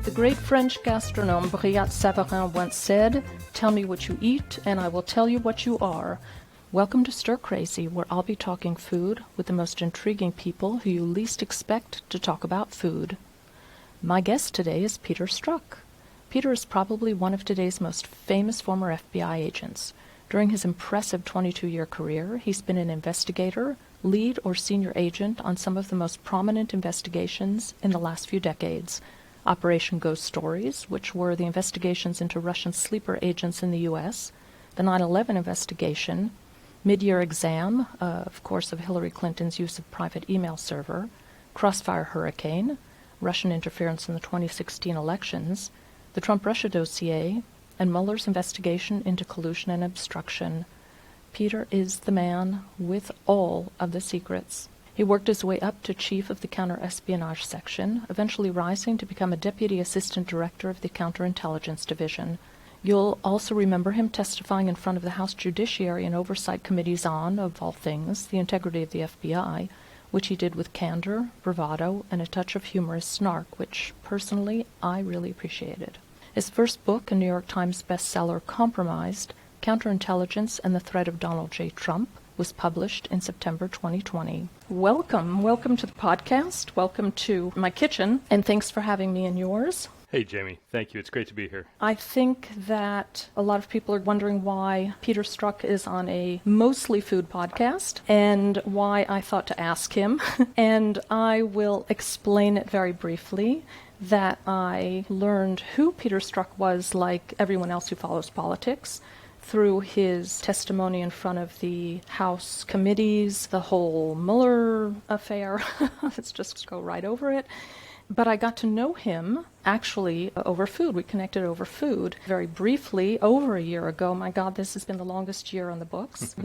The great French gastronome Brillat Savarin once said, "Tell me what you eat, and I will tell you what you are." Welcome to Stir Crazy, where I'll be talking food with the most intriguing people who you least expect to talk about food. My guest today is Peter Strzok. Peter is probably one of today's most famous former FBI agents. During his impressive 22-year career, he's been an investigator, lead or senior agent on some of the most prominent investigations in the last few decades. Operation Ghost Stories, which were the investigations into Russian sleeper agents in the U.S., the 9/11 investigation, Mid-Year Exam, of course, of Hillary Clinton's use of private email server, Crossfire Hurricane, Russian interference in the 2016 elections, the Trump-Russia dossier, and Mueller's investigation into collusion and obstruction. Peter is the man with all of the secrets. He worked his way up to chief of the counter-espionage section, eventually rising to become a deputy assistant director of the counterintelligence division. You'll also remember him testifying in front of the House Judiciary and Oversight Committees on, of all things, the integrity of the FBI, which he did with candor, bravado, and a touch of humorous snark, which, personally, I really appreciated. His first book, a New York Times bestseller, Compromised, Counterintelligence and the Threat of Donald J. Trump, was published in September 2020. Welcome to the podcast. Welcome to my kitchen, and thanks for having me in yours. Hey, Jamie. Thank you. It's great to be here. I think that a lot of people are wondering why Peter Strzok is on a mostly food podcast and why I thought to ask him. And I will explain it very briefly, that I learned who Peter Strzok was, like everyone else who follows politics, through his testimony in front of the House committees, the whole Mueller affair. Let's just go right over it. But I got to know him, actually, over food. We connected over food very briefly over a year ago. My God, this has been the longest year on the books.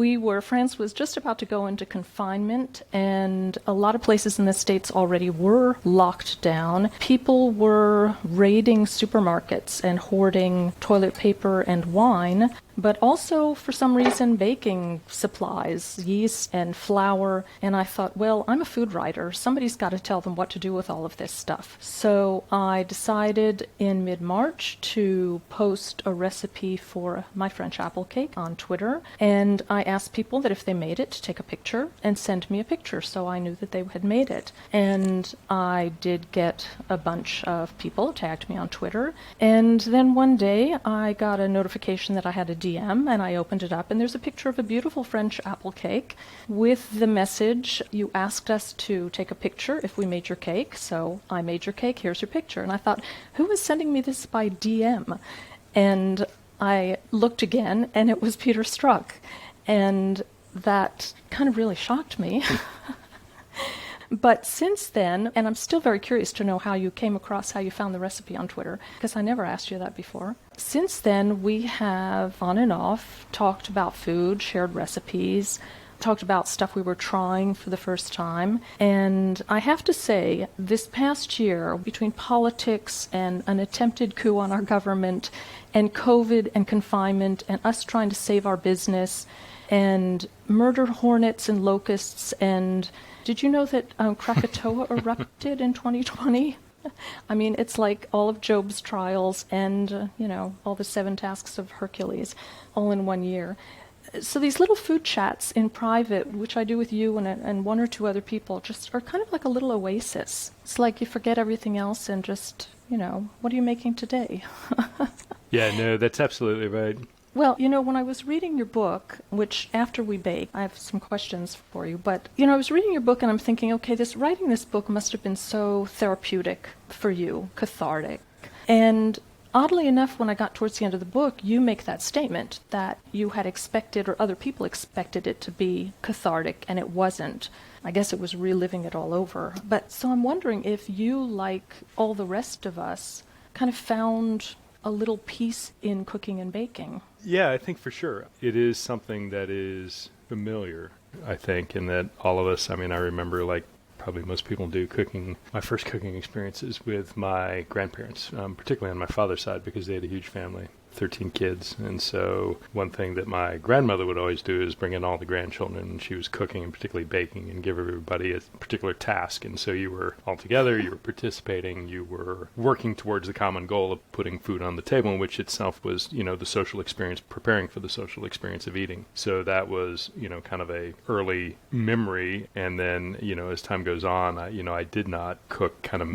France was just about to go into confinement, and a lot of places in the States already were locked down. People were raiding supermarkets and hoarding toilet paper and wine, but also, for some reason, baking supplies, yeast and flour. And I thought, well, I'm a food writer. Somebody's got to tell them what to do with all of this stuff. So I decided in mid-March to post a recipe for my French apple cake on Twitter. And I asked people that if they made it, to take a picture and send me a picture, so I knew that they had made it. And I did get a bunch of people tagged me on Twitter. And then one day I got a notification that I had a DM, and I opened it up, and there's a picture of a beautiful French apple cake with the message, "You asked us to take a picture if we made your cake, so I made your cake, here's your picture." And I thought, who is sending me this by DM? And I looked again, and it was Peter Strzok. And that kind of really shocked me. But since then, and I'm still very curious to know how you came across, how you found the recipe on Twitter, because I never asked you that before. Since then, we have on and off talked about food, shared recipes, talked about stuff we were trying for the first time. And I have to say, this past year, between politics and an attempted coup on our government, and COVID and confinement, and us trying to save our business, and murder hornets and locusts, and did you know that Krakatoa erupted in 2020? I mean, it's like all of Job's trials and, all the 7 tasks of Hercules all in one year. So these little food chats in private, which I do with you and one or two other people, just are kind of like a little oasis. It's like you forget everything else and just, what are you making today? Yeah, no, that's absolutely right. Well, when I was reading your book, which after we bake, I have some questions for you, but, I was reading your book and I'm thinking, okay, writing this book must have been so therapeutic for you, cathartic. And oddly enough, when I got towards the end of the book, you make that statement that you had expected, or other people expected it to be cathartic, and it wasn't. I guess it was reliving it all over. But so I'm wondering if you, like all the rest of us, kind of found a little peace in cooking and baking. Yeah, I think for sure. It is something that is familiar, I think, and that all of us, I remember, like probably most people do, my first cooking experiences with my grandparents, particularly on my father's side, because they had a huge family. 13 kids. And so one thing that my grandmother would always do is bring in all the grandchildren, and she was cooking and particularly baking, and give everybody a particular task. And so you were all together, you were participating, you were working towards the common goal of putting food on the table, which itself was, the social experience, preparing for the social experience of eating. So that was, kind of a early memory. And then, as time goes on, I did not cook kind of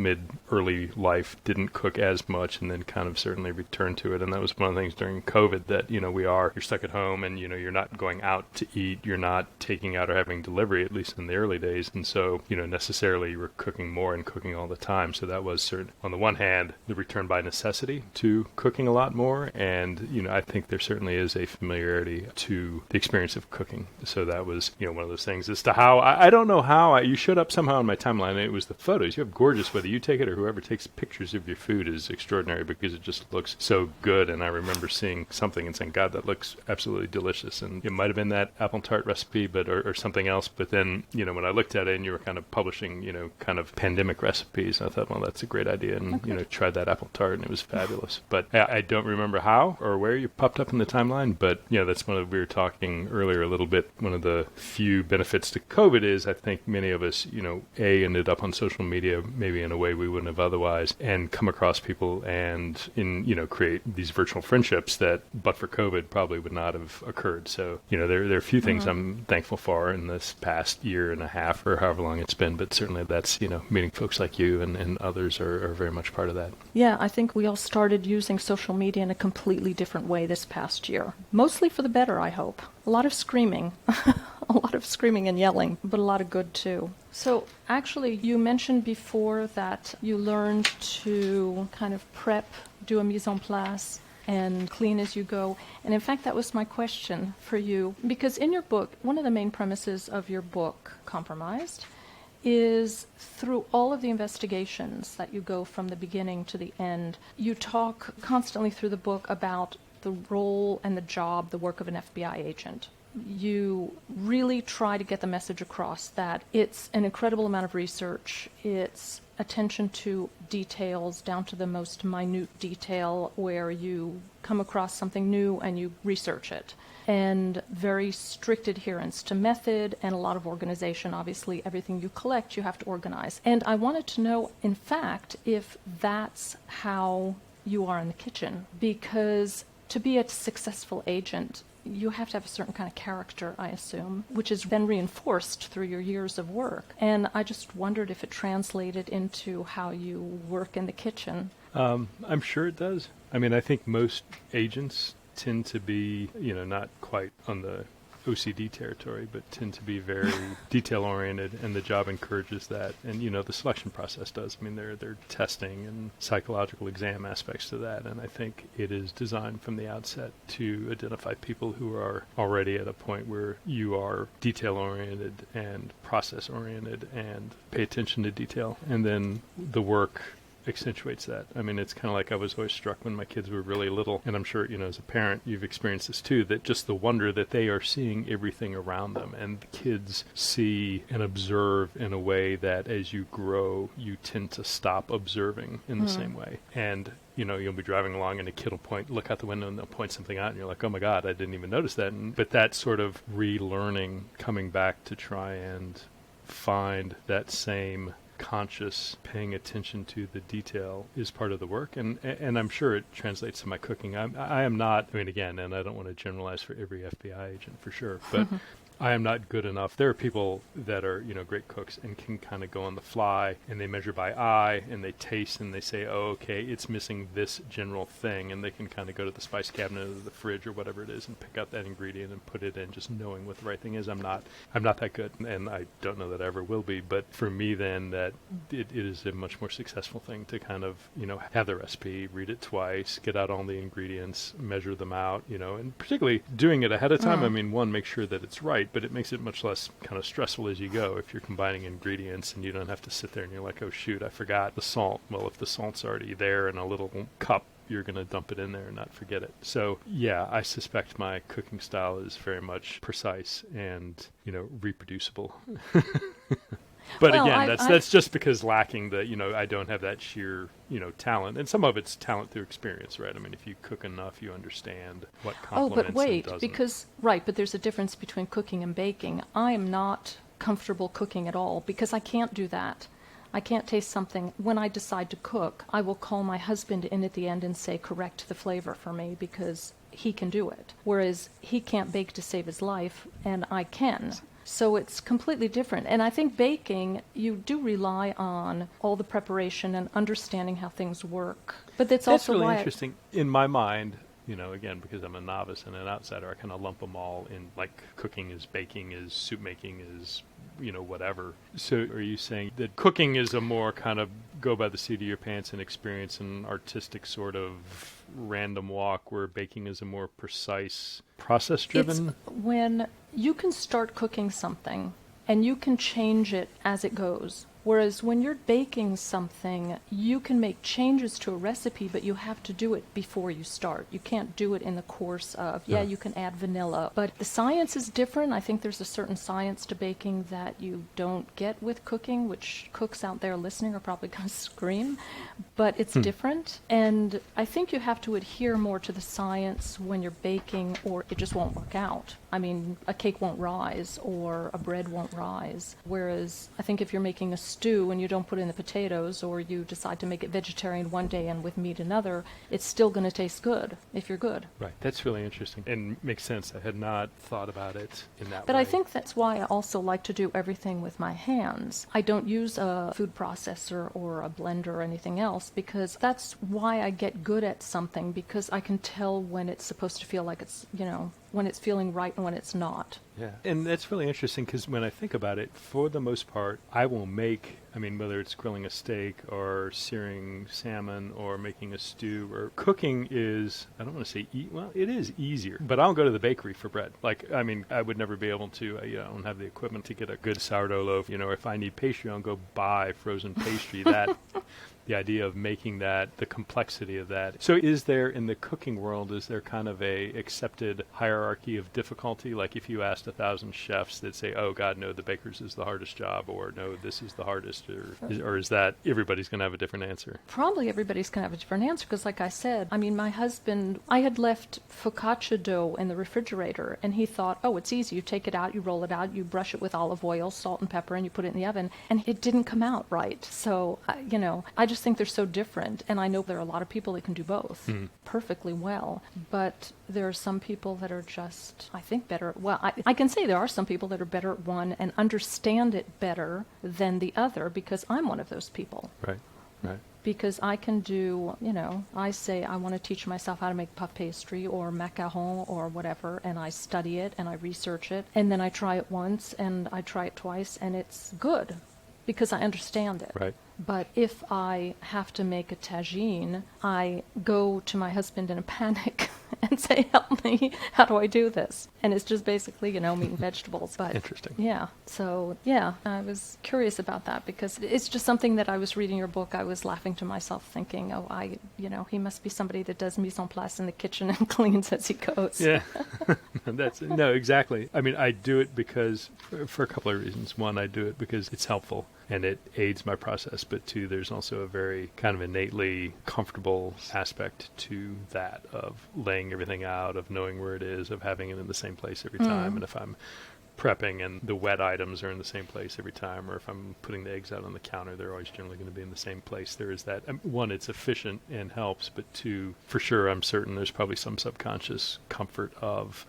early life, didn't cook as much, and then kind of certainly returned to it. And that was one of the things during COVID that, you're stuck at home, and, you're not going out to eat, you're not taking out or having delivery, at least in the early days. And so, necessarily you were cooking more and cooking all the time. So that was on the one hand, the return by necessity to cooking a lot more. And, I think there certainly is a familiarity to the experience of cooking. So that was, one of those things as to how, I don't know how, you showed up somehow on my timeline, and it was the photos. You have gorgeous, whether you take it or whoever takes pictures of your food is extraordinary because it just looks so good. And I remember seeing something and saying, God, that looks absolutely delicious. And it might have been that apple tart recipe, or something else. But then, when I looked at it and you were kind of publishing, kind of pandemic recipes, I thought, well, that's a great idea. And, tried that apple tart, and it was fabulous. But I don't remember how or where you popped up in the timeline. But, that's one of, we were talking earlier a little bit, one of the few benefits to COVID is I think many of us, ended up on social media maybe in a way we wouldn't have otherwise, and come across people and create these virtual friendships that, but for COVID, probably would not have occurred. So, there are a few things I'm thankful for in this past year and a half or however long it's been, but certainly that's, meeting folks like you and others are very much part of that. Yeah, I think we all started using social media in a completely different way this past year. Mostly for the better, I hope. A lot of screaming. A lot of screaming and yelling, but a lot of good too. So actually, you mentioned before that you learned to kind of prep, do a mise en place, and clean as you go. And in fact, that was my question for you, because in your book, one of the main premises of your book, Compromised, is through all of the investigations that you go from the beginning to the end, you talk constantly through the book about the role and the job, the work of an FBI agent. You really try to get the message across that it's an incredible amount of research. It's attention to details down to the most minute detail where you come across something new and you research it. And very strict adherence to method and a lot of organization. Obviously, everything you collect, you have to organize. And I wanted to know, in fact, if that's how you are in the kitchen, because to be a successful agent, you have to have a certain kind of character, I assume, which is then reinforced through your years of work. And I just wondered if it translated into how you work in the kitchen. I'm sure it does. I mean, I think most agents tend to be, not quite on the OCD territory, but tend to be very detail-oriented, and the job encourages that. And, the selection process does. I mean, there are testing and psychological exam aspects to that, and I think it is designed from the outset to identify people who are already at a point where you are detail-oriented and process-oriented and pay attention to detail. And then the work accentuates that. I mean, it's kind of like I was always struck when my kids were really little, and I'm sure, as a parent, you've experienced this too, that just the wonder that they are seeing everything around them, and the kids see and observe in a way that as you grow, you tend to stop observing in the same way. And you'll be driving along and a kid will look out the window and they'll point something out and you're like, oh my God, I didn't even notice that. But that sort of relearning, coming back to try and find that same conscious paying attention to the detail is part of the work, and I'm sure it translates to my cooking. I am not, again, and I don't want to generalize for every FBI agent for sure, but I am not good enough. There are people that are, great cooks and can kind of go on the fly, and they measure by eye and they taste and they say, oh, okay, it's missing this general thing, and they can kind of go to the spice cabinet or the fridge or whatever it is and pick out that ingredient and put it in, just knowing what the right thing is. I'm not that good, and I don't know that I ever will be. But for me, then, that it is a much more successful thing to kind of, have the recipe, read it twice, get out all the ingredients, measure them out, and particularly doing it ahead of time. One, make sure that it's right, but it makes it much less kind of stressful as you go if you're combining ingredients and you don't have to sit there and you're like, oh shoot, I forgot the salt. Well, if the salt's already there in a little cup, you're going to dump it in there and not forget it. So yeah, I suspect my cooking style is very much precise and, reproducible. But Well, again, that's just because lacking the, I don't have that sheer, talent. And some of it's talent through experience, right? I mean, if you cook enough, you understand what Oh, complements but wait, and doesn't. because, right, but there's a difference between cooking and baking. I am not comfortable cooking at all because I can't do that. I can't taste something. When I decide to cook, I will call my husband in at the end and say, correct the flavor for me because he can do it. Whereas he can't bake to save his life, and I can. So it's completely different. And I think baking, you do rely on all the preparation and understanding how things work. But that's also really why interesting. In my mind, again, because I'm a novice and an outsider, I kind of lump them all in, like cooking is baking is soup making is, whatever. So are you saying that cooking is a more kind of go by the seat of your pants and experience and artistic sort of random walk, where baking is a more precise process driven? it's when you can start cooking something and you can change it as it goes. Whereas when you're baking something, you can make changes to a recipe, but you have to do it before you start. You can't do it in the course of, you can add vanilla. But the science is different. I think there's a certain science to baking that you don't get with cooking, which cooks out there listening are probably going to scream. But it's different. And I think you have to adhere more to the science when you're baking, or it just won't work out. I mean, a cake won't rise or a bread won't rise. Whereas I think if you're making a stew and you don't put in the potatoes, or you decide to make it vegetarian one day and with meat another, it's still going to taste good if you're good. Right. That's really interesting and makes sense. I had not thought about it in that way. But I think that's why I also like to do everything with my hands. I don't use a food processor or a blender or anything else, because that's why I get good at something, because I can tell when it's supposed to feel like it's, when it's feeling right and when it's not. Yeah, and that's really interesting because when I think about it, for the most part, I will make, whether it's grilling a steak or searing salmon or making a stew or cooking is, I don't want to say it is easier, but I'll go to the bakery for bread. I would never be able to, I don't have the equipment to get a good sourdough loaf. If I need pastry, I'll go buy frozen pastry. The idea of making that, the complexity of that. So is there, in the cooking world, is there kind of a accepted hierarchy of difficulty? Like if you asked 1,000 chefs, they'd say, oh, God, no, the baker's is the hardest job, or no, this is the hardest, or is that everybody's going to have a different answer? Probably everybody's going to have a different answer, because like I said, my husband, I had left focaccia dough in the refrigerator, and he thought, oh, it's easy. You take it out, you roll it out, you brush it with olive oil, salt and pepper, and you put it in the oven, and it didn't come out right. So, I just think they're so different, and I know there are a lot of people that can do both perfectly well, but there are some people that are just, I think, better. Well, I can say there are some people that are better at one and understand it better than the other, because I'm one of those people. Right. Because I can do, I say I want to teach myself how to make puff pastry or macaron or whatever, and I study it and I research it, and then I try it once and I try it twice, and it's good because I understand it. Right. But if I have to make a tagine, I go to my husband in a panic and say, help me, how do I do this? And it's just basically, meat and vegetables. But interesting. Yeah. So, I was curious about that, because it's just something that I was reading your book. I was laughing to myself thinking, he must be somebody that does mise en place in the kitchen and cleans as he goes. Yeah. No, exactly. I do it because, for a couple of reasons. One, I do it because it's helpful and it aids my process. But two, there's also a very kind of innately comfortable aspect to that, of laying everything out, of knowing where it is, of having it in the same place every time. And if I'm prepping and the wet items are in the same place every time, or if I'm putting the eggs out on the counter, they're always generally going to be in the same place. There is that, one, it's efficient and helps, but two, for sure, I'm certain there's probably some subconscious comfort of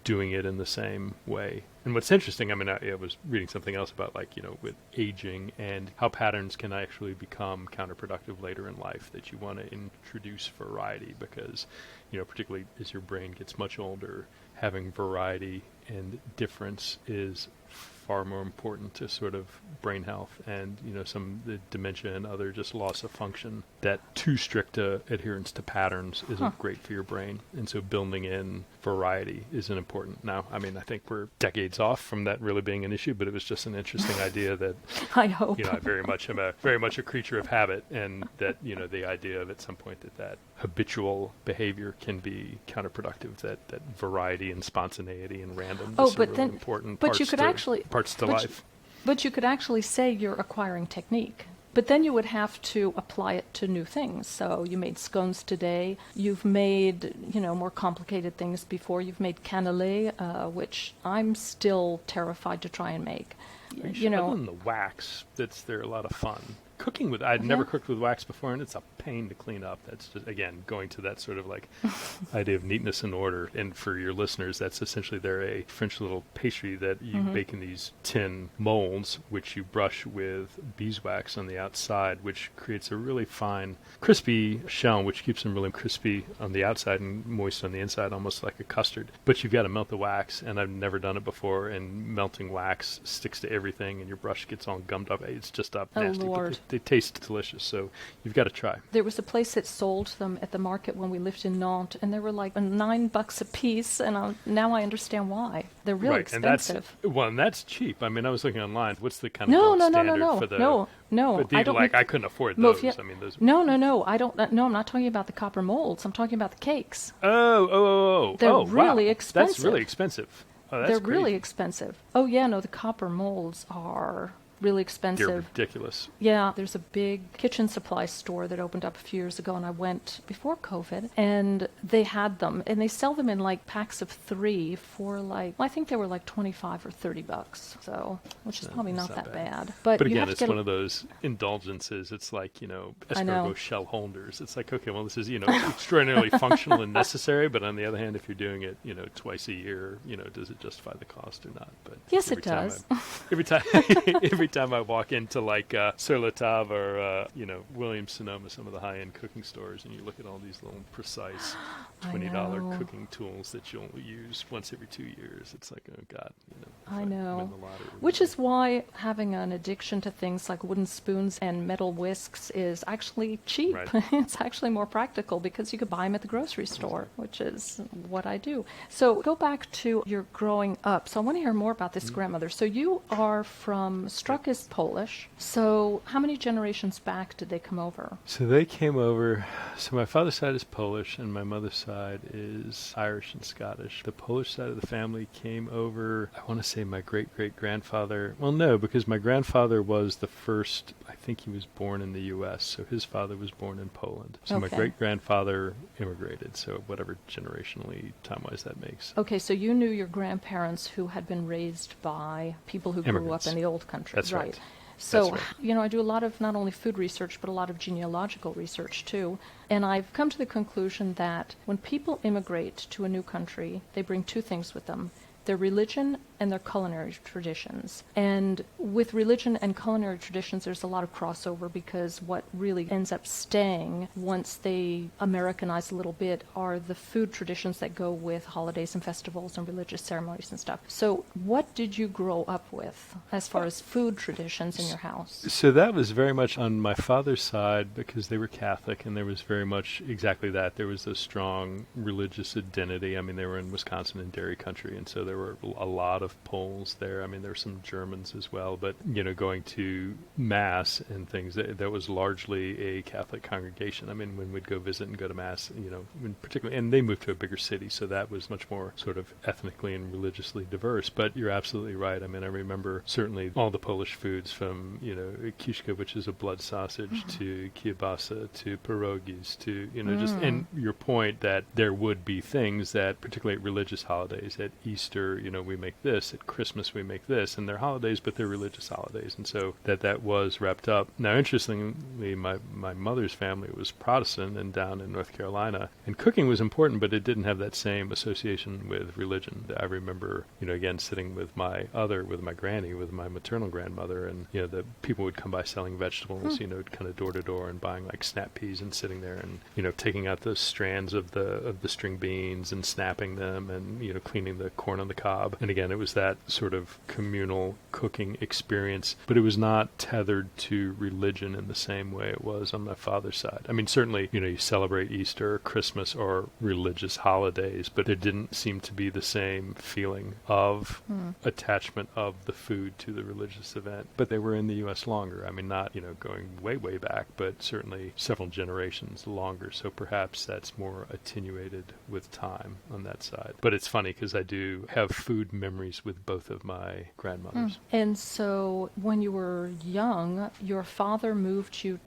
doing it in the same way. And what's interesting, I was reading something else about, with aging and how patterns can actually become counterproductive later in life, that you want to introduce variety because, particularly as your brain gets much older, having variety and difference is far more important to sort of brain health and, some the dementia and other just loss of function. That too strict adherence to patterns isn't great for your brain. And so building in variety is an important. Now, I think we're decades off from that really being an issue, but it was just an interesting idea that I hope. I very much am very much a creature of habit, and that, the idea of at some point that habitual behavior can be counterproductive, that variety and spontaneity and randomness are really important parts to life. But you could actually say you're acquiring technique. But then you would have to apply it to new things. So you made scones today. You've made, more complicated things before. You've made cannelé, which I'm still terrified to try and make. Other than the wax, they're a lot of fun. Cooking with, I'd never cooked with wax before, and it's a pain to clean up. That's just, again, going to that sort of like idea of neatness and order. And for your listeners, that's essentially they're a French little pastry that you bake in these tin molds, which you brush with beeswax on the outside, which creates a really fine, crispy shell, which keeps them really crispy on the outside and moist on the inside, almost like a custard. But you've got to melt the wax, and I've never done it before, and melting wax sticks to everything, and your brush gets all gummed up. It's just nasty. Lord. They taste delicious, so you've got to try. There was a place that sold them at the market when we lived in Nantes, and they were like $9 a piece, and now I understand why. They're really expensive. And that's cheap. I mean, I was looking online. What's the kind of gold standard for the... No. But I couldn't afford those. I mean, those. No. I don't. No, I'm not talking about the copper molds. I'm talking about the cakes. Oh. They're really expensive. That's really expensive. Oh, that's They're crazy. really expensive. Oh yeah, no, the copper molds are really expensive. They're ridiculous. Yeah, there's a big kitchen supply store that opened up a few years ago, and I went before COVID, and they had them, and they sell them in like packs of 3 for I think they were like $25 or $30, so which is probably not that bad. But again, it's one of those indulgences. It's like escargot shell holders. It's like, okay, well, this is extraordinarily functional and necessary, but on the other hand, if you're doing it twice a year, does it justify the cost or not? But yes, it does. Every time I walk into like Sur La Table or Williams Sonoma, some of the high-end cooking stores, and you look at all these little precise $20 cooking tools that you'll use once every 2 years, it's like, oh God, I know. Which is why having an addiction to things like wooden spoons and metal whisks is actually cheap. Right. It's actually more practical because you could buy them at the grocery store, which is what I do. So go back to your growing up. So I want to hear more about this grandmother. So you are from Strzok is Polish. So how many generations back did they come over? So they came over. So my father's side is Polish and my mother's side is Irish and Scottish. The Polish side of the family came over, I want to say my great-great-grandfather. Well, no, because my grandfather was the first, I think he was born in the U.S., so his father was born in Poland. So my great-grandfather immigrated, so whatever generationally time-wise that makes. Okay, so you knew your grandparents who had been raised by people who grew up in the old country. That's right. So, That's right. I do a lot of not only food research, but a lot of genealogical research too. And I've come to the conclusion that when people immigrate to a new country, they bring 2 things with them: their religion and their culinary traditions. And with religion and culinary traditions, there's a lot of crossover because what really ends up staying once they Americanize a little bit are the food traditions that go with holidays and festivals and religious ceremonies and stuff. So what did you grow up with as far as food traditions in your house? So that was very much on my father's side because they were Catholic, and there was very much exactly that. There was a strong religious identity. I mean, they were in Wisconsin and dairy country, and so there were a lot of Poles there. I mean, there were some Germans as well, but going to Mass and things, that was largely a Catholic congregation. I mean, when we'd go visit and go to Mass, particularly, and they moved to a bigger city, so that was much more sort of ethnically and religiously diverse. But you're absolutely right. I mean, I remember certainly all the Polish foods from, kiszka, which is a blood sausage, to kielbasa, to pierogies, to, just, and your point that there would be things that, particularly at religious holidays, at Easter, we make this, at Christmas we make this, and they're holidays, but they're religious holidays, and so that was wrapped up. Now, interestingly, my mother's family was Protestant and down in North Carolina, and cooking was important, but it didn't have that same association with religion. I remember, again, sitting with my granny, with my maternal grandmother, and, the people would come by selling vegetables, kind of door to door and buying like snap peas and sitting there and, taking out the strands of the string beans and snapping them and, cleaning the corn on the cob. And again, it was that sort of communal cooking experience, but it was not tethered to religion in the same way it was on my father's side. I mean, certainly, you celebrate Easter, Christmas, or religious holidays, but there didn't seem to be the same feeling of attachment of the food to the religious event. But they were in the U.S. longer. I mean, not, going way, way back, but certainly several generations longer. So perhaps that's more attenuated with time on that side. But it's funny because I do have food memories raised with both of my grandmothers. And so when you were young, your father moved you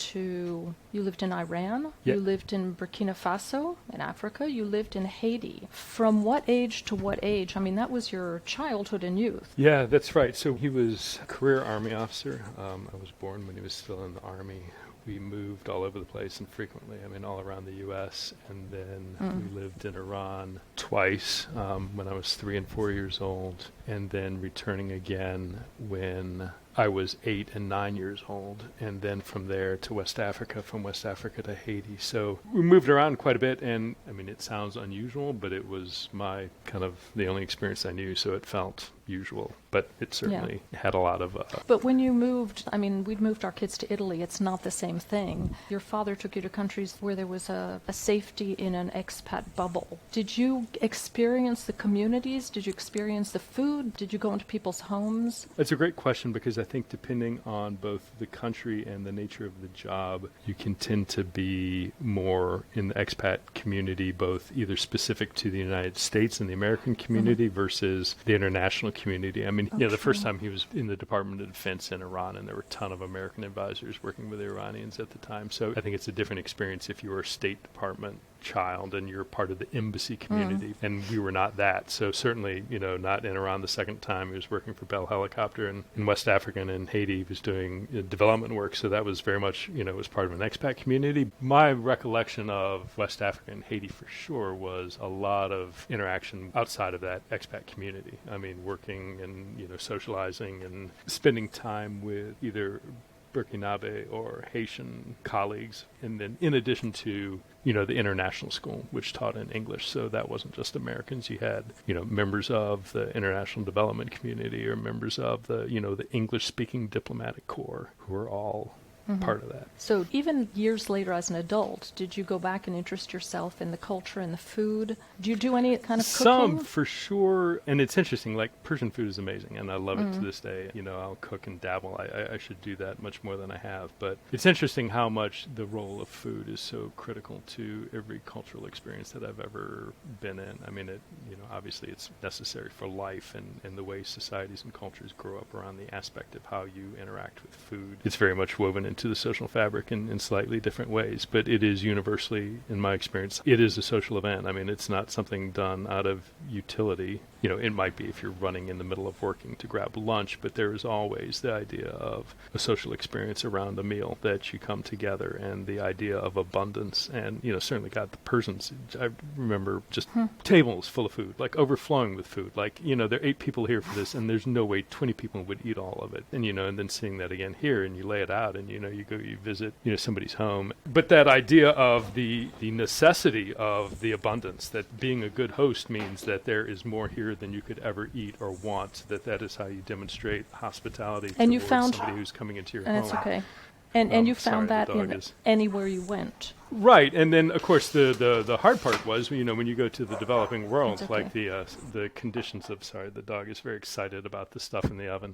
you lived in Iran, Yeah. you lived in Burkina Faso in Africa, you lived in Haiti. From what age to what age? I mean, that was your childhood and youth. Yeah, that's right. So he was a career Army officer. I was born when he was still in the Army. We moved all over the place and frequently, I mean, all around the U.S. And then we lived in Iran twice when I was 3 and 4 years old, and then returning again when I was 8 and 9 years old, and then from there to West Africa, from West Africa to Haiti. So we moved around quite a bit, and I mean, it sounds unusual, but it was my kind of the only experience I knew, so it felt usual, but it certainly had a lot of... But when you moved, I mean, we'd moved our kids to Italy. It's not the same thing. Your father took you to countries where there was a safety in an expat bubble. Did you experience the communities? Did you experience the food? Did you go into people's homes? It's a great question, because I think depending on both the country and the nature of the job, you can tend to be more in the expat community, both either specific to the United States and the American community versus the international community. I mean, the first time he was in the Department of Defense in Iran, and there were a ton of American advisors working with the Iranians at the time. So I think it's a different experience if you were a State Department child and you're part of the embassy community, and we were not that. So certainly, not in Iran the second time. He was working for Bell Helicopter, and in West Africa and in Haiti he was doing development work. So that was very much, was part of an expat community. My recollection of West Africa and Haiti for sure was a lot of interaction outside of that expat community. I mean, working and, socializing and spending time with either Burkinabe or Haitian colleagues, and then in addition to the international school, which taught in English. So that wasn't just Americans. You had members of the international development community, or members of the the English speaking diplomatic corps, who were all part of that. So even years later as an adult, did you go back and interest yourself in the culture and the food? Do you do any kind of cooking? Some, for sure. And it's interesting, like Persian food is amazing, and I love it to this day. I'll cook and dabble. I should do that much more than I have. But it's interesting how much the role of food is so critical to every cultural experience that I've ever been in. I mean, obviously it's necessary for life and the way societies and cultures grow up around the aspect of how you interact with food. It's very much woven into the social fabric in slightly different ways, but it is universally, in my experience, it is a social event. I mean, it's not something done out of utility. It might be if you're running in the middle of working to grab lunch, but there is always the idea of a social experience around a meal, that you come together, and the idea of abundance. And, certainly got the Persians. I remember just tables full of food, like overflowing with food. Like, there are 8 people here for this, and there's no way 20 people would eat all of it. And, and then seeing that again here, and you lay it out, and, you visit, somebody's home. But that idea of the necessity of the abundance, that being a good host means that there is more here than you could ever eat or want, that is how you demonstrate hospitality and you towards found somebody who's coming into your and home. That's okay. And you found sorry, that anywhere you went. Right, and then of course the hard part was when you go to the developing world, okay. like the conditions of the dog is very excited about the stuff in the oven.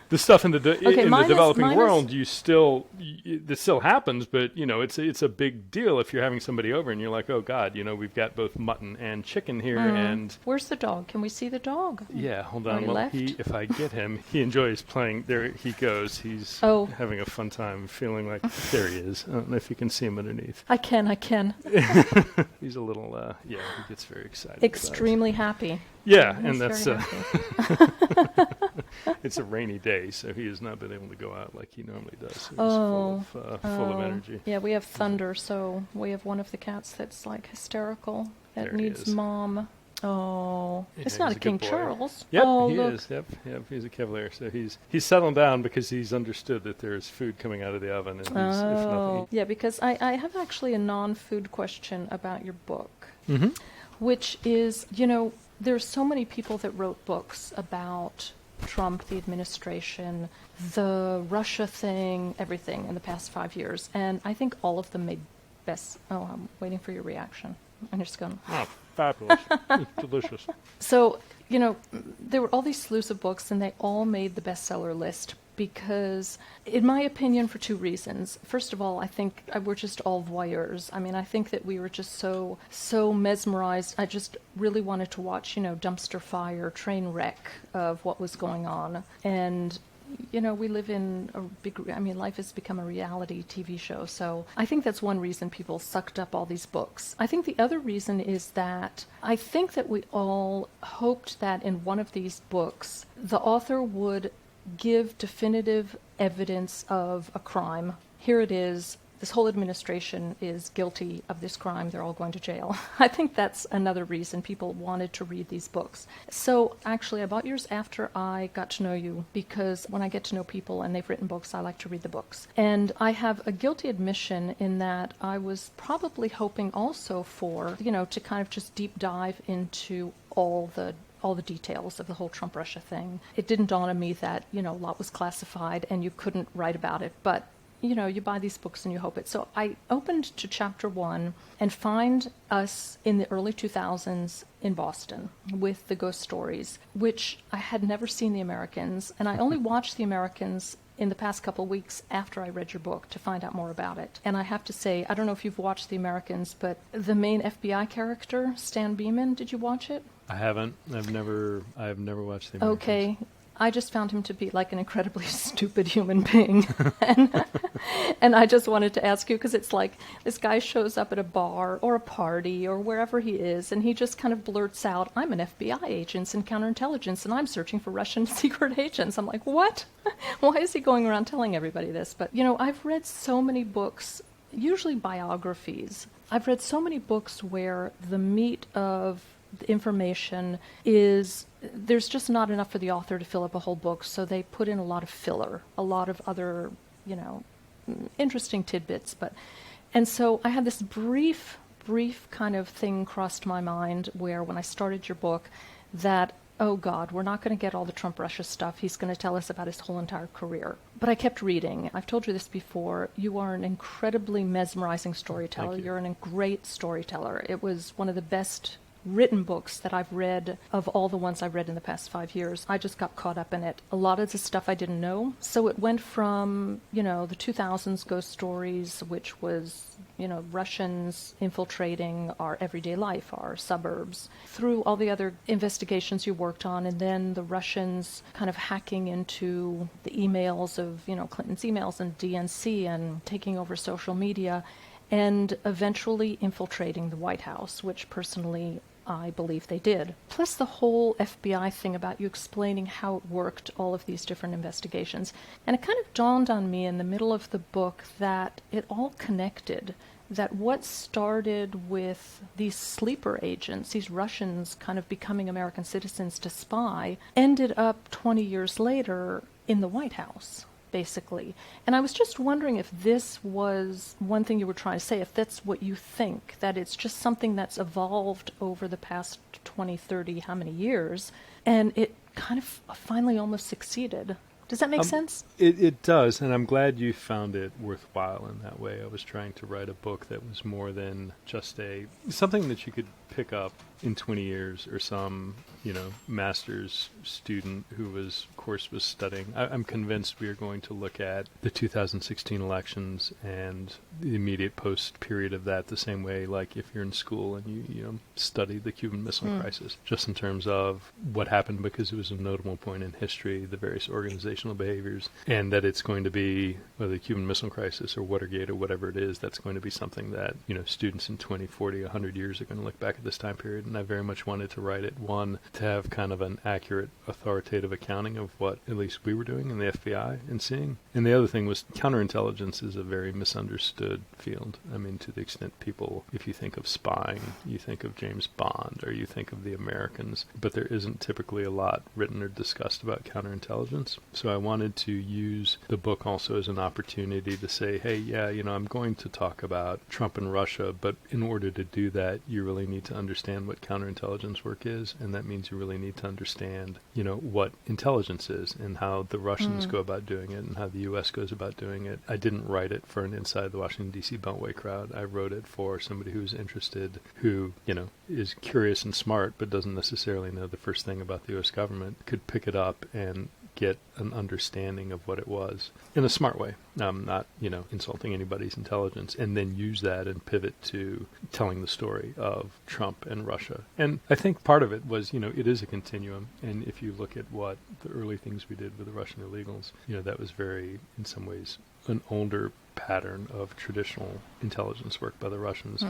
The stuff in the developing world, this still happens, but it's a big deal if you're having somebody over and you're like, oh God, we've got both mutton and chicken here, and where's the dog? Can we see the dog? Yeah, hold on. Well, if I get him, he enjoys playing. There he goes. He's having a fun time, feeling like there he is. I don't know if you can see him underneath. I can. He's a little, he gets very excited. Extremely happy. Yeah, He's and that's, very it's a rainy day, so he has not been able to go out like he normally does. So he's full of energy. Yeah, we have Thunder, so we have one of the cats that's like hysterical, that There he needs is. mom. Oh, Yeah, it's not he's a a King good boy. Charles. Yep, oh, he look. is. Yep, he's a Cavalier. So he's settled down because he's understood that there's food coming out of the oven, and he's, if nothing. Yeah, because I have actually a non-food question about your book, Mm-hmm. which is, there's so many people that wrote books about Trump, the administration, the Russia thing, everything in the past 5 years, and I think all of them made best. Oh, I'm waiting for your reaction. I'm just going. Oh, fabulous! Delicious. So, there were all these slews of books, and they all made the bestseller list. because, in my opinion, for two reasons. First of all, I think we're just all voyeurs. I mean, I think that we were just so mesmerized. I just really wanted to watch, dumpster fire, train wreck of what was going on. And we live in life has become a reality TV show. So I think that's one reason people sucked up all these books. I think the other reason is that I think that we all hoped that in one of these books, the author would give definitive evidence of a crime. Here it is. This whole administration is guilty of this crime. They're all going to jail. I think that's another reason people wanted to read these books. So actually, I bought yours after I got to know you, because when I get to know people and they've written books, I like to read the books. And I have a guilty admission in that I was probably hoping also for, to kind of just deep dive into all the details of the whole Trump-Russia thing. It didn't dawn on me that, a lot was classified and you couldn't write about it. But you buy these books and you hope it. So I opened to chapter 1 and find us in the early 2000s in Boston with the ghost stories, which I had never seen The Americans, and I only watched The Americans in the past couple weeks after I read your book to find out more about it. And I have to say, I don't know if you've watched The Americans, but the main FBI character, Stan Beeman, did you watch it? I haven't. I've never watched The Americans. Okay. I just found him to be like an incredibly stupid human being. And I just wanted to ask you, because it's like this guy shows up at a bar or a party or wherever he is, and he just kind of blurts out, I'm an FBI agent in counterintelligence, and I'm searching for Russian secret agents. I'm like, what? Why is he going around telling everybody this? But, I've read so many books, usually biographies. I've read so many books where the meat of the information is, there's just not enough for the author to fill up a whole book, so they put in a lot of filler, a lot of other, interesting tidbits. And so I had this brief kind of thing crossed my mind where when I started your book that, oh God, we're not going to get all the Trump-Russia stuff. He's going to tell us about his whole entire career. But I kept reading. I've told you this before. You are an incredibly mesmerizing storyteller. Thank you. You're a great storyteller. It was one of the best written books that I've read of all the ones I've read in the past 5 years. I just got caught up in it. A lot of the stuff I didn't know. So it went from, the 2000s ghost stories, which was, Russians infiltrating our everyday life, our suburbs, through all the other investigations you worked on, and then the Russians kind of hacking into the emails of, Clinton's emails and DNC and taking over social media, and eventually infiltrating the White House, which personally I believe they did. Plus the whole FBI thing about you explaining how it worked, all of these different investigations. And it kind of dawned on me in the middle of the book that it all connected, that what started with these sleeper agents, these Russians kind of becoming American citizens to spy, ended up 20 years later in the White House, basically. And I was just wondering if this was one thing you were trying to say, if that's what you think, that it's just something that's evolved over the past 20, 30, how many years, and it kind of finally almost succeeded. Does that make sense? It does, and I'm glad you found it worthwhile in that way. I was trying to write a book that was more than just something that you could pick up in 20 years, or some, master's student who was studying. I'm convinced we are going to look at the 2016 elections and the immediate post period of that the same way, like if you're in school and you study the Cuban Missile Crisis, just in terms of what happened because it was a notable point in history, the various organizational behaviors, and that it's going to be, whether the Cuban Missile Crisis or Watergate or whatever it is, that's going to be something that, students in 20, 40, 100 years are going to look back at this time period. And I very much wanted to write it, one, to have kind of an accurate, authoritative accounting of what at least we were doing in the FBI and seeing. And the other thing was counterintelligence is a very misunderstood field. I mean, to the extent people, if you think of spying, you think of James Bond or you think of the Americans, but there isn't typically a lot written or discussed about counterintelligence. So I wanted to use the book also as an opportunity to say, hey, yeah, I'm going to talk about Trump and Russia, but in order to do that, you really need to understand what counterintelligence work is, and that means you really need to understand, what intelligence is and how the Russians go about doing it and how the U.S. goes about doing it. I didn't write it for an inside the Washington, D.C. Beltway crowd. I wrote it for somebody who's interested, who, is curious and smart, but doesn't necessarily know the first thing about the U.S. government, could pick it up and get an understanding of what it was in a smart way, not, insulting anybody's intelligence, and then use that and pivot to telling the story of Trump and Russia. And I think part of it was, it is a continuum. And if you look at what the early things we did with the Russian illegals, that was very, in some ways, an older pattern of traditional intelligence work by the Russians.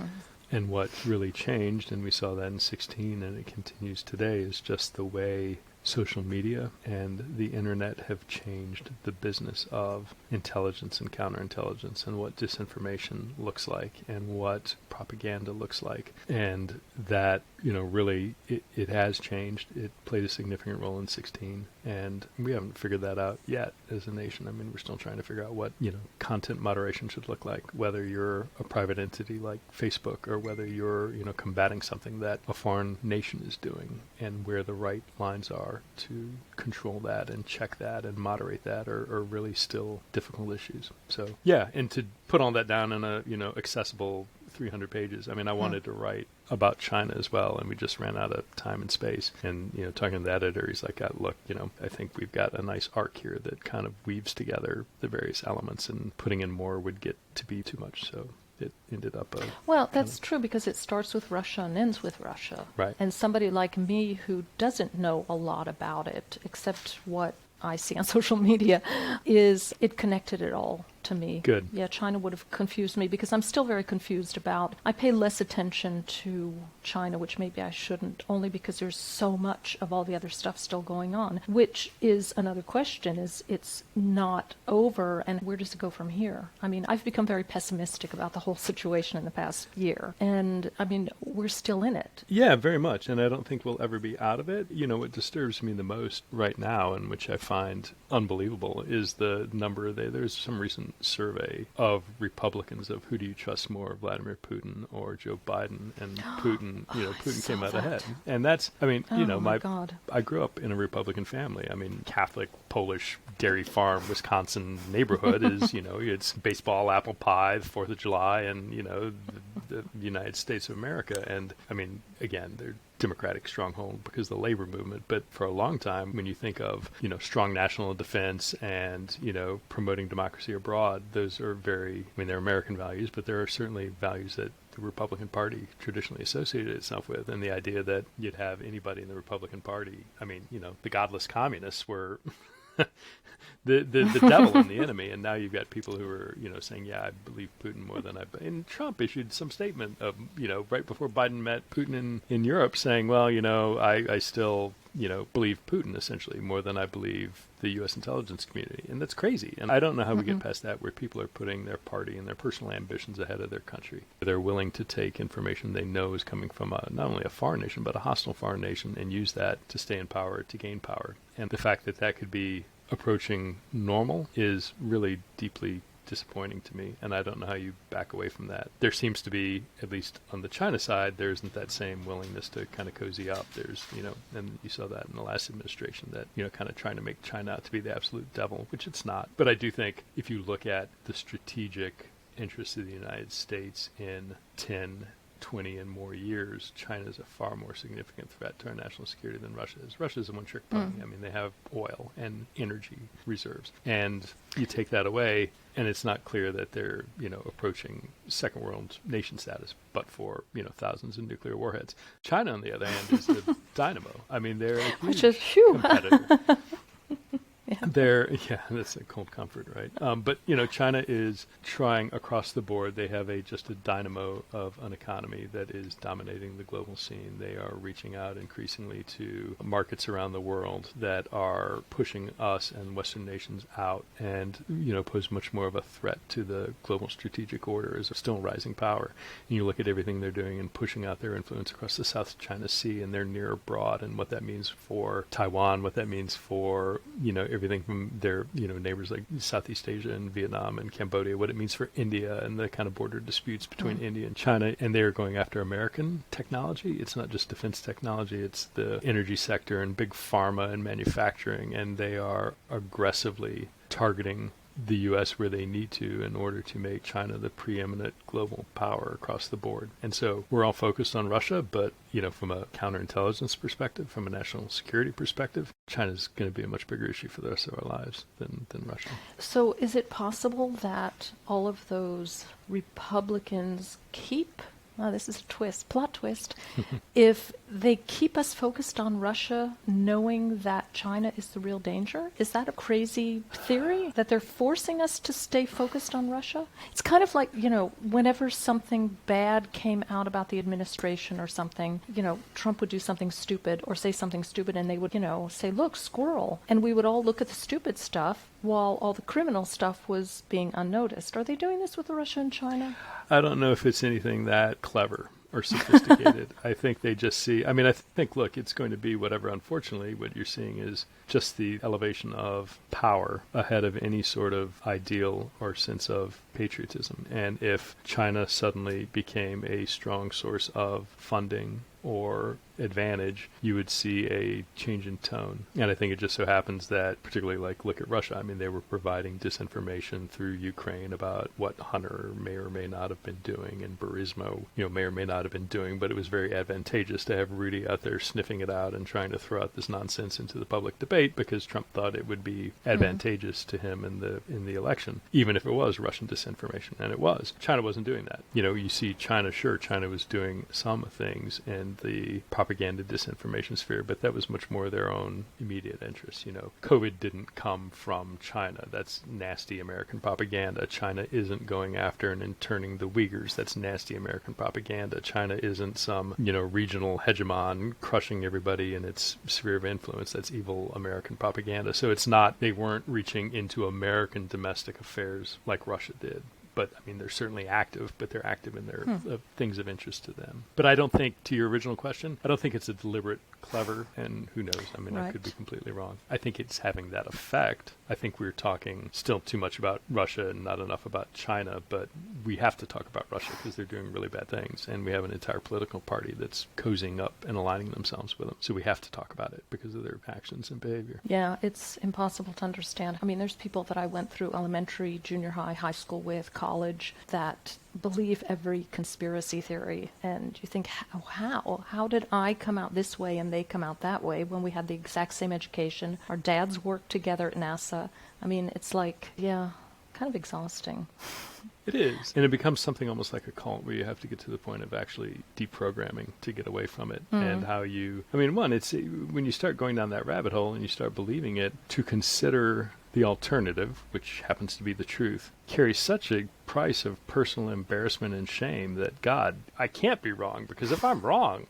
And what really changed, and we saw that in 16 and it continues today, is just the way social media and the internet have changed the business of intelligence and counterintelligence, and what disinformation looks like and what propaganda looks like. And that, really, it has changed. It played a significant role in 16, and we haven't figured that out yet as a nation. I mean, we're still trying to figure out what, content moderation should look like, whether you're a private entity like Facebook or whether you're, combating something that a foreign nation is doing, and where the right lines are to control that and check that and moderate that are really still difficult issues. So, yeah, and to put all that down in a, accessible 300 pages. I mean, I wanted to write about China as well, and we just ran out of time and space. And, talking to the editor, he's like, look, I think we've got a nice arc here that kind of weaves together the various elements, and putting in more would get to be too much. So it ended up Well, that's true, because it starts with Russia and ends with Russia. Right. And somebody like me who doesn't know a lot about it, except what I see on social media, it connected it all to me. Good. Yeah, China would have confused me, because I'm still very confused I pay less attention to China, which maybe I shouldn't, only because there's so much of all the other stuff still going on, which is another question, is it's not over, and where does it go from here? I mean, I've become very pessimistic about the whole situation in the past year, and I mean, we're still in it. Yeah, very much, and I don't think we'll ever be out of it. What disturbs me the most right now, and which I find unbelievable, is the number there's some recent survey of Republicans of who do you trust more, Vladimir Putin or Joe Biden, and Putin, Putin came out ahead. And that's, I mean, my God. I grew up in a Republican family. I mean, Catholic, Polish, dairy farm, Wisconsin neighborhood is, it's baseball, apple pie, the 4th of July, and, the United States of America. And I mean, again, they're Democratic stronghold because of the labor movement. But for a long time, when you think of, strong national defense and, promoting democracy abroad, those are they're American values, but there are certainly values that the Republican Party traditionally associated itself with. And the idea that you'd have anybody in the Republican Party, I mean, the godless communists were the devil and the enemy, and now you've got people who are saying, yeah, I believe Putin more than and Trump issued some statement of right before Biden met Putin in Europe, saying, well, I still believe Putin essentially more than I believe the U.S. intelligence community. And that's crazy. And I don't know how we get past that, where people are putting their party and their personal ambitions ahead of their country. They're willing to take information they know is coming from not only a foreign nation, but a hostile foreign nation, and use that to stay in power, to gain power. And the fact that that could be approaching normal is really deeply disappointing to me, and I don't know how you back away from that. There seems to be, at least on the China side, there isn't that same willingness to kind of cozy up. There's, and you saw that in the last administration, that, kind of trying to make China out to be the absolute devil, which it's not. But I do think if you look at the strategic interests of the United States in 10, 20 and more years, China is a far more significant threat to our national security than Russia is. Russia is a one-trick pony. I mean, they have oil and energy reserves. And you take that away, and it's not clear that they're, approaching second world nation status, but for, thousands of nuclear warheads. China, on the other hand, is the dynamo. I mean, they're a huge competitor. Yeah, that's a cold comfort, right? But, China is trying across the board. They have just a dynamo of an economy that is dominating the global scene. They are reaching out increasingly to markets around the world that are pushing us and Western nations out, and, pose much more of a threat to the global strategic order as a still rising power. And you look at everything they're doing and pushing out their influence across the South China Sea and their near abroad, and what that means for Taiwan, what that means for, everything from their, neighbors like Southeast Asia and Vietnam and Cambodia, what it means for India and the kind of border disputes between India and China. And they are going after American technology. It's not just defense technology, it's the energy sector and big pharma and manufacturing. And they are aggressively targeting the U.S. where they need to in order to make China the preeminent global power across the board. And so we're all focused on Russia, but, from a counterintelligence perspective, from a national security perspective, China's going to be a much bigger issue for the rest of our lives than Russia. So is it possible that all of those Republicans keep, this is a twist, plot twist, if they keep us focused on Russia knowing that China is the real danger? Is that a crazy theory, that they're forcing us to stay focused on Russia? It's kind of like, whenever something bad came out about the administration or something, Trump would do something stupid or say something stupid, and they would, say, look, squirrel. And we would all look at the stupid stuff while all the criminal stuff was being unnoticed. Are they doing this with Russia and China? I don't know if it's anything that clever or sophisticated. I think they just see, I think, look, it's going to be whatever. Unfortunately, what you're seeing is just the elevation of power ahead of any sort of ideal or sense of patriotism. And if China suddenly became a strong source of funding or advantage, you would see a change in tone. And I think it just so happens that, particularly look at Russia, they were providing disinformation through Ukraine about what Hunter may or may not have been doing, and Burisma, may or may not have been doing, but it was very advantageous to have Rudy out there sniffing it out and trying to throw out this nonsense into the public debate because Trump thought it would be advantageous to him in the election, even if it was Russian disinformation, and it was. China wasn't doing that. You see China was doing some things in the propaganda disinformation sphere, but that was much more their own immediate interests. COVID didn't come from China. That's nasty American propaganda. China isn't going after and interning the Uyghurs. That's nasty American propaganda. China isn't some, regional hegemon crushing everybody in its sphere of influence. That's evil American propaganda. So it's not, they weren't reaching into American domestic affairs like Russia did. But, they're certainly active, but they're active in their things of interest to them. But I don't think, to your original question, I don't think it's a deliberate, clever, and who knows, I could be completely wrong. I think it's having that effect. I think we're talking still too much about Russia and not enough about China, but we have to talk about Russia because they're doing really bad things. And we have an entire political party that's cozying up and aligning themselves with them. So we have to talk about it because of their actions and behavior. Yeah, it's impossible to understand. there's people that I went through elementary, junior high, high school with, college, that believe every conspiracy theory, and you think, how did I come out this way and they come out that way when we had the exact same education? Our dads worked together at NASA. It's like, kind of exhausting. It is. And it becomes something almost like a cult where you have to get to the point of actually deprogramming to get away from it. And how you, it's when you start going down that rabbit hole and you start believing it, to consider the alternative, which happens to be the truth, carries such a price of personal embarrassment and shame that, God, I can't be wrong, because if I'm wrong,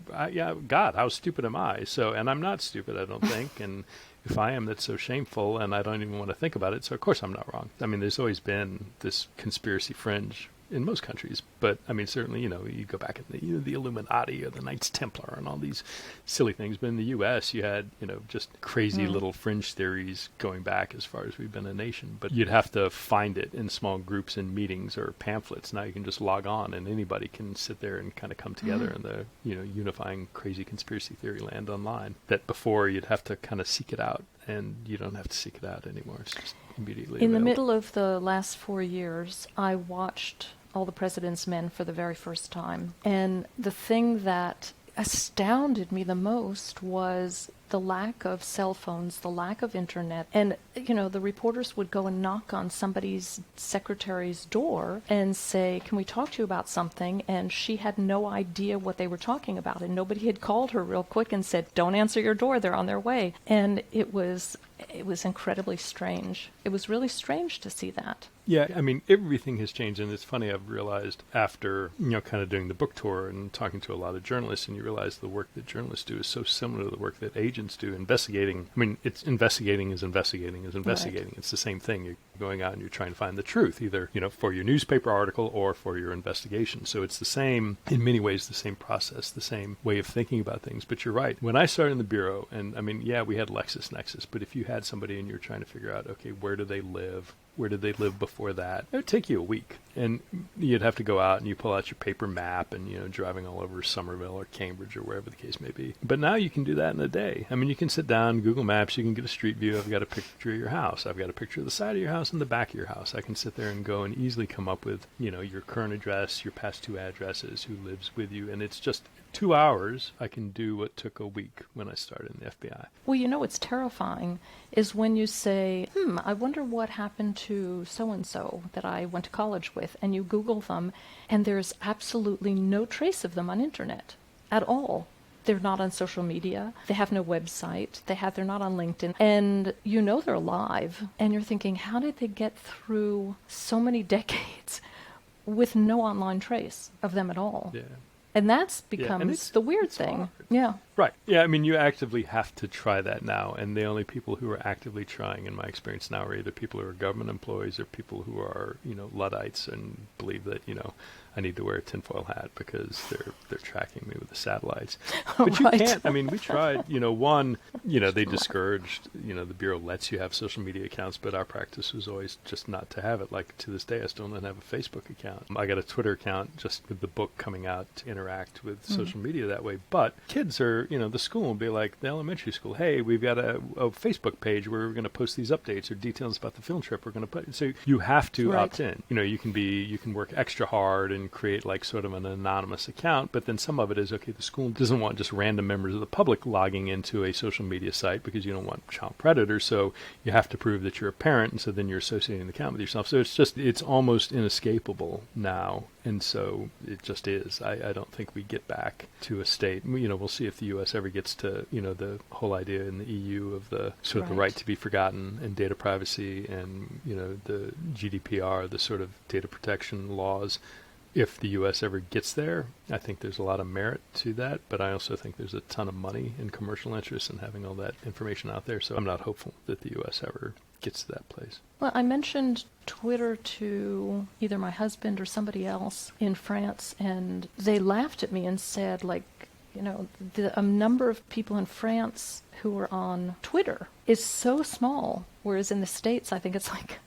God, how stupid am I? So, and I'm not stupid, I don't think, and if I am, that's so shameful, and I don't even want to think about it, so of course I'm not wrong. There's always been this conspiracy fringe in most countries, but certainly, you go back in the Illuminati or the Knights Templar and all these silly things. But in the U.S., you had, just crazy little fringe theories going back as far as we've been a nation. But you'd have to find it in small groups in meetings or pamphlets. Now you can just log on and anybody can sit there and kind of come together in the, unifying crazy conspiracy theory land online. That before you'd have to kind of seek it out, and you don't have to seek it out anymore. It's just immediately In available. the middle of the last 4 years, I watched All the President's Men for the very first time. And the thing that astounded me the most was the lack of cell phones, the lack of internet. And, the reporters would go and knock on somebody's secretary's door and say, can we talk to you about something? And she had no idea what they were talking about. And nobody had called her real quick and said, don't answer your door, they're on their way. And it was incredibly strange. It was really strange to see that. Yeah, everything has changed, and it's funny, I've realized after, kind of doing the book tour and talking to a lot of journalists, and you realize the work that journalists do is so similar to the work that agents do. Investigating, it's investigating is investigating is investigating. Right. It's the same thing. You're going out and you're trying to find the truth, either, for your newspaper article or for your investigation. So it's the same, in many ways, the same process, the same way of thinking about things. But you're right. When I started in the Bureau, and we had LexisNexis, but if you had somebody and you're trying to figure out, okay, where do they live? Where did they live before that? It would take you a week. And you'd have to go out and you pull out your paper map and, driving all over Somerville or Cambridge or wherever the case may be. But now you can do that in a day. You can sit down, Google Maps, you can get a street view. I've got a picture of your house. I've got a picture of the side of your house. house and the back of your house. I can sit there and go and easily come up with, your current address, your past 2 addresses, who lives with you. And it's just 2 hours. I can do what took a week when I started in the FBI. Well, what's terrifying is when you say, I wonder what happened to so-and-so that I went to college with, and you Google them, and there's absolutely no trace of them on internet at all. They're not on social media. They have no website. They're not on LinkedIn. And they're alive. And you're thinking, how did they get through so many decades with no online trace of them at all? Yeah. And that becomes the weird thing. Hard. Yeah. Right. Yeah, I mean, you actively have to try that now. And the only people who are actively trying, in my experience now, are either people who are government employees or people who are, Luddites and believe that, I need to wear a tinfoil hat because they're tracking me with the satellites. But you can't. I mean, we tried, they discouraged, the Bureau lets you have social media accounts, but our practice was always just not to have it. Like, to this day, I still don't have a Facebook account. I got a Twitter account just with the book coming out to interact with social media that way. But kids are, the school will be like, the elementary school, hey, we've got a Facebook page where we're going to post these updates or details about the field trip we're going to put. So you have to opt in. You can work extra hard and create like sort of an anonymous account, but then some of it is, okay, the school doesn't want just random members of the public logging into a social media site because you don't want child predators, so you have to prove that you're a parent, and so then you're associating the account with yourself. So it's almost inescapable now, and so it just is. I don't think we get back to a state, we'll see if the U.S. ever gets to, the whole idea in the EU of the sort of the right to be forgotten and data privacy and, the GDPR, the sort of data protection laws. If the U.S. ever gets there, I think there's a lot of merit to that, but I also think there's a ton of money and commercial interest in having all that information out there, so I'm not hopeful that the U.S. ever gets to that place. Well, I mentioned Twitter to either my husband or somebody else in France, and they laughed at me and said, the number of people in France who are on Twitter is so small, whereas in the States, I think it's like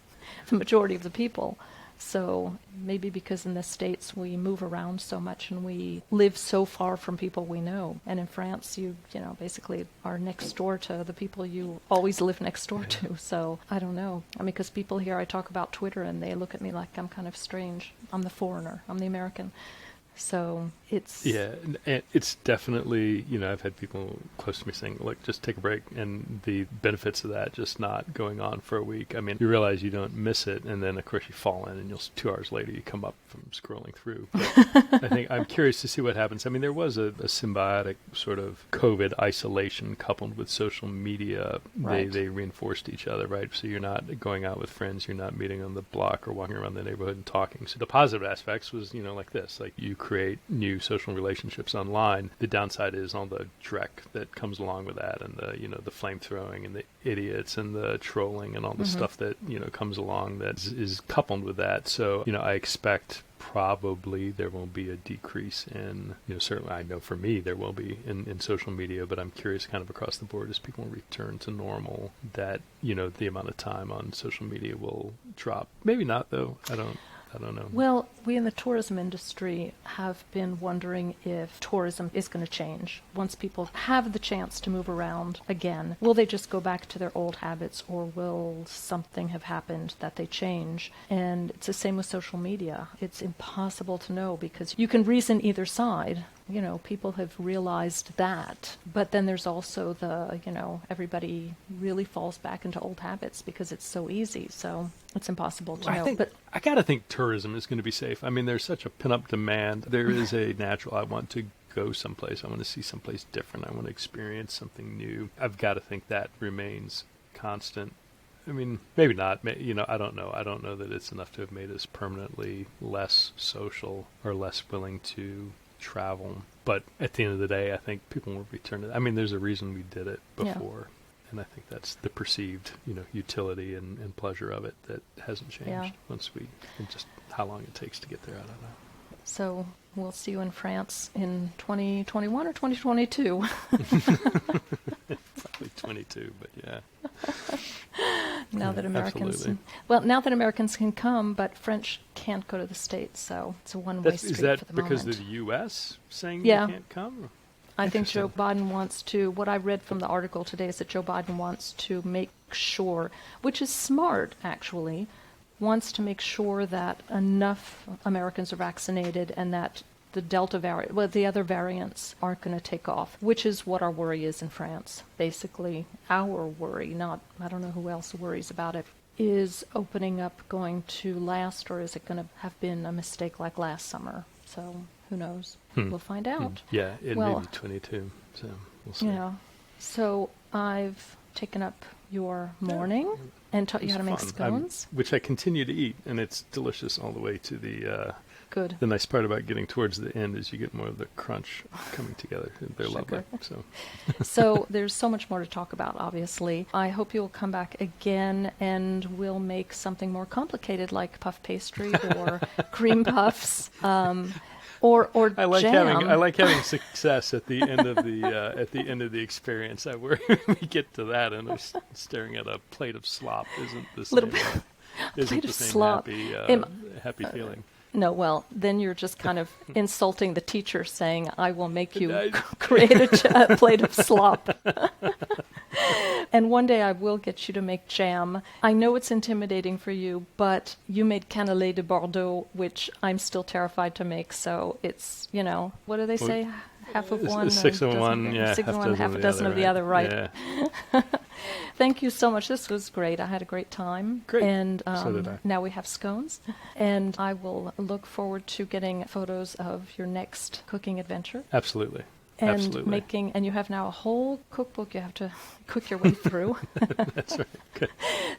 the majority of the people. So maybe because in the States we move around so much and we live so far from people we know. And in France, you basically are next door to the people you always live next door to. So I don't know. I mean, because people here, I talk about Twitter and they look at me like I'm kind of strange. I'm the foreigner. I'm the American. So it's... Yeah, and it's definitely, I've had people close to me saying, look, just take a break, and the benefits of that just not going on for a week. I mean, you realize you don't miss it, and then, of course, you fall in, and 2 hours later you come up from scrolling through. But I think I'm curious to see what happens. I mean, there was a symbiotic sort of COVID isolation coupled with social media. Right. They reinforced each other, right? So you're not going out with friends, you're not meeting on the block or walking around the neighborhood and talking. So the positive aspects was, like this, like you create new social relationships online. The downside is all the dreck that comes along with that, and the flame throwing and the idiots and the trolling and all the stuff that comes along that is coupled with that. So I expect probably there will be a decrease in, certainly I know for me there will be in social media, but I'm curious kind of across the board as people return to normal that the amount of time on social media will drop. Maybe not though. I don't know. Well, we in the tourism industry have been wondering if tourism is going to change. Once people have the chance to move around again, will they just go back to their old habits, or will something have happened that they change? And it's the same with social media. It's impossible to know because you can reason either side. People have realized that. But then there's also the, everybody really falls back into old habits because it's so easy. So it's impossible to know. But I got to think tourism is going to be safe. I mean, there's such a pin-up demand. There is a natural, I want to go someplace. I want to see someplace different. I want to experience something new. I've got to think that remains constant. I mean, maybe not. I don't know. I don't know that it's enough to have made us permanently less social or less willing to travel. But at the end of the day, I think people will return to it. I mean, there's a reason we did it before. Yeah. And I think that's the perceived, utility and pleasure of it that hasn't changed and just how long it takes to get there, I don't know. So we'll see you in France in 2021 or 2022. Probably 22, but yeah. Now that Americans, absolutely. Well, now that Americans can come, but French can't go to the States, so it's a one-way street for the moment. Is that because of the U.S. saying Yeah. they can't come? I think Joe Biden wants to, what I read from the article today is that Joe Biden wants to make sure, which is smart actually, wants to make sure that enough Americans are vaccinated and that the Delta variant, well, the other variants aren't going to take off, which is what our worry is in France. Basically, our worry, not, I don't know who else worries about it. Is opening up going to last, or is it going to have been a mistake like last summer? So who knows? We'll find out. Yeah, it Well, may be 22, so we'll see. Yeah. So I've taken up your morning and taught you how to make Fun. scones. Which I continue to eat, and it's delicious all the way to the... Good. The nice part about getting towards the end is you get more of the crunch coming together. They're lovely. So. So there's so much more to talk about, obviously. I hope you'll come back again and we'll make something more complicated like puff pastry or cream puffs. Or I like jam. having success at the end of the experience. I worry we get to that and I'm staring at a plate of slop isn't the same. Isn't the same slop. happy feeling. No, well, then you're just kind of insulting the teacher saying, I will make you create a plate of slop. And one day I will get you to make jam. I know it's intimidating for you, but you made cannelé de Bordeaux, which I'm still terrified to make. So it's, what do they say? Half of one. 6 of one, yeah. Six of one, half a dozen of the other, right? Yeah. Thank you so much. This was great. I had a great time. Great. And So did I. now we have scones. And I will look forward to getting photos of your next cooking adventure. Absolutely. And Absolutely. and you have now a whole cookbook you have to cook your way through. That's right. Good.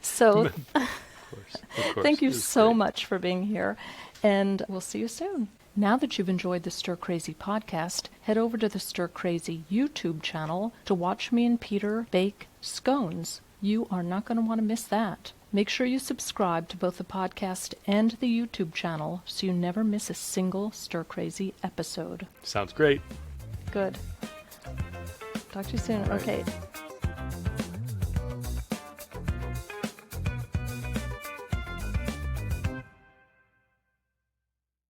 So Of course. thank you It was so great. much for being here. And we'll see you soon. Now that you've enjoyed the Stir Crazy podcast, head over to the Stir Crazy YouTube channel to watch me and Peter bake scones. You are not going to want to miss that. Make sure you subscribe to both the podcast and the YouTube channel so you never miss a single Stir Crazy episode. Sounds great. Good. Talk to you soon. All right. Okay.